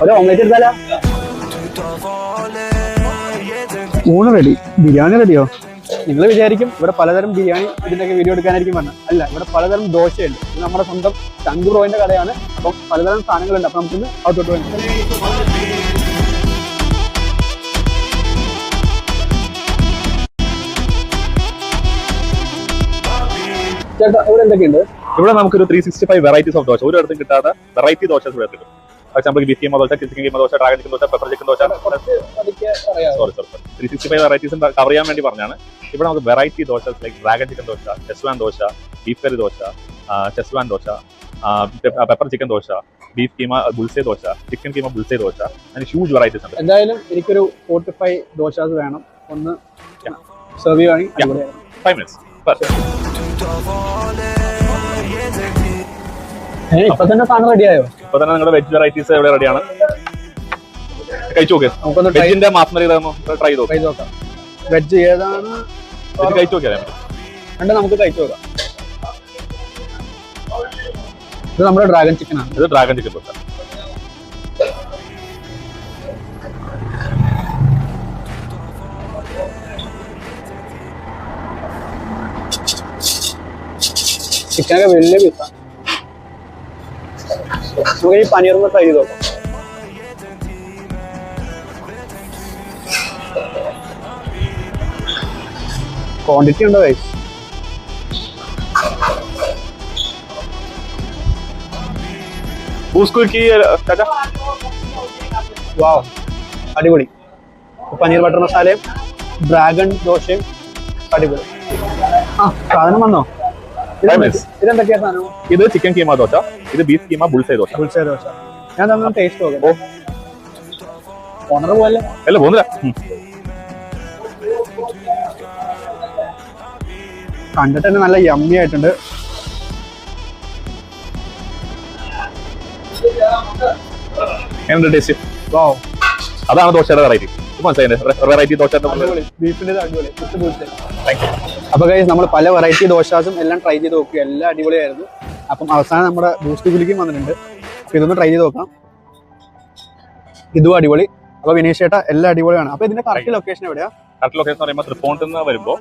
ഒരു ഓംലേറ്റ് എടുത്താലോ? ഊണ് റെഡി, ബിരിയാണി റെഡിയോ? നിങ്ങൾ വിചാരിക്കും ഇവിടെ പലതരം ബിരിയാണി ഇതിൻ്റെയൊക്കെ വീഡിയോ എടുക്കാനായിരിക്കും പറഞ്ഞത്. അല്ല, ഇവിടെ പലതരം ദോശയുണ്ട്. ഇത് നമ്മുടെ സ്വന്തം ചങ്കു ബ്രോയിൻ്റെ കടയാണ്. അപ്പം പലതരം സാധനങ്ങളുണ്ട്. അപ്പം നമുക്കിന്ന് ഔട്ടോട്ട് വേണം. ചേട്ടാ, ഇവിടെ എന്തൊക്കെയുണ്ട്? ഇവിടെ നമുക്കൊരു 365 വെറൈറ്റീസ് ഓഫ് ദോശ, ഒരു ഇടത്തും കിട്ടാത്ത വെറൈറ്റി ദോശ ഇവിടെ കിട്ടും. For example beef keema dosa, chicken keema dosa, dragon chicken dosa, pepper chicken dosa. Sorry 365 varieties cover ചെയ്യാൻ വേണ്ടി പറഞ്ഞാണ്. ഇവിടെ നമുക്ക് variety dosa like dragon chicken dosa, schezwan dosa, beef curry dosa, schezwan dosa, pepper chicken dosa, beef keema bullseye dosa, chicken keema bullseye dosa, അങ്ങനെ ഹ്യൂജ് വെറൈറ്റീസ് ഉണ്ട്. എന്തായാലും എനിക്കൊരു 45 ദോശാസ് വേണം. ഒന്ന് സെർവ് ചെയ്യുവാണെങ്കിൽ 5 minutes. ഇപ്പൊ തന്നെ സാധനം റെഡിയായോ? ഇപ്പൊ തന്നെ നിങ്ങളുടെ വെജ് വെറൈറ്റീസ് ഇവിടെ റെഡിയാണ്. കഴിച്ചു നോക്കിയാൽ നമുക്കൊന്ന് വെജിന്റെ മാസ്മറി ട്രൈ ചെയ്ത് നോക്കാം. വെജ് ഏതാണ് കഴിച്ചു നോക്കിയാൽ രണ്ട് നമുക്ക് കഴിച്ചു നോക്കാം. ഇത് നമ്മുടെ ഡ്രാഗൺ ചിക്കൻ ആണ്. ഇത് ഡ്രാഗൺ ചിക്കൻ ദോശ. ചിക്കനൊക്കെ വലിയ പീസാണ്. നമുക്ക് ഈ പനീറിന് ട്രൈ ചെയ്ത് നോക്കാം. ക്വാണ്ടിറ്റി ഉണ്ടോ ഗൈസ്? വാവ്, അടിപൊളി. പനീർ ബട്ടർ മസാലയും ഡ്രാഗൺ ദോശയും അടിപൊളി. സാധനം വന്നോ? ഇതെന്തൊക്കെയാ സാധനം? ഇത് ചിക്കൻ കീമ ദോശ, ഇത് ബീഫ് കീമ ബുൾസേ ദോശ. ഞാൻ തന്നെ ടേസ്റ്റ് നോക്കാം. ഓണർ പോലെ അല്ല പോകുന്നില്ല. കണ്ടിട്ട് തന്നെ നല്ല യമ്മി ആയിട്ടുണ്ട്. അതാണ് ദോശയുടെ വെറൈറ്റി. വെറൈറ്റി ദോശ. അപ്പൊ ഗൈസ്, നമ്മൾ പല വെറൈറ്റി ദോശാസും എല്ലാം ട്രൈ ചെയ്ത് നോക്കി. എല്ലാം അടിപൊളിയായിരുന്നു. അപ്പം അവസാനം നമ്മുടെ ബൂസ്റ്റ് ഗുലിക്കും വന്നിട്ടുണ്ട്. അപ്പൊ ഇതൊന്ന് ട്രൈ ചെയ്ത് നോക്കാം. ഇതും അടിപൊളി. അപ്പൊ വിനീഷ് ചേട്ടാ, എല്ലാം അടിപൊളിയാണ്. അപ്പൊ ഇതിന്റെ കറക്റ്റ് ലൊക്കേഷൻ എവിടെയാ? കറക്റ്റ് ലൊക്കേഷൻ പറയുമ്പോൾ തൃപ്പൂണിൽ നിന്ന് വരുമ്പോൾ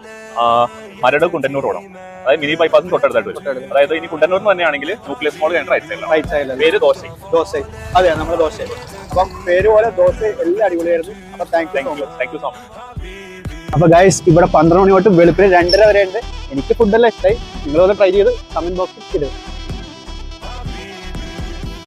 മരട് കുണ്ടന്നൂർ റോഡാണ്. അതായത് മിനി ബൈപ്പാസും തൊട്ടടുത്തായിട്ട് വരും. അതായത് ഇനി കുണ്ടന്നൂർ തന്നെയാണെങ്കിൽ ന്യൂക്ലിയസ് മോൾ റൈറ്റ് സൈഡിൽ പേര് ദോശ. അതെ, നമ്മുടെ ദോശ. അപ്പം പേര് പോലെ ദോശ എല്ലാം അടിപൊളിയായിരുന്നു. അപ്പൊ താങ്ക് യു സോ മച്ച്. അപ്പൊ ഗൈസ്, ഇവിടെ 12 മണി തൊട്ട് വെളുപ്പിന് 2:30 വരെ ഉണ്ട്. എനിക്ക് ഫുഡെല്ലാം ഇഷ്ടമായി. നിങ്ങളൊന്ന് ട്രൈ ചെയ്ത് കമന്റ് ബോക്സിൽ ഇടുക.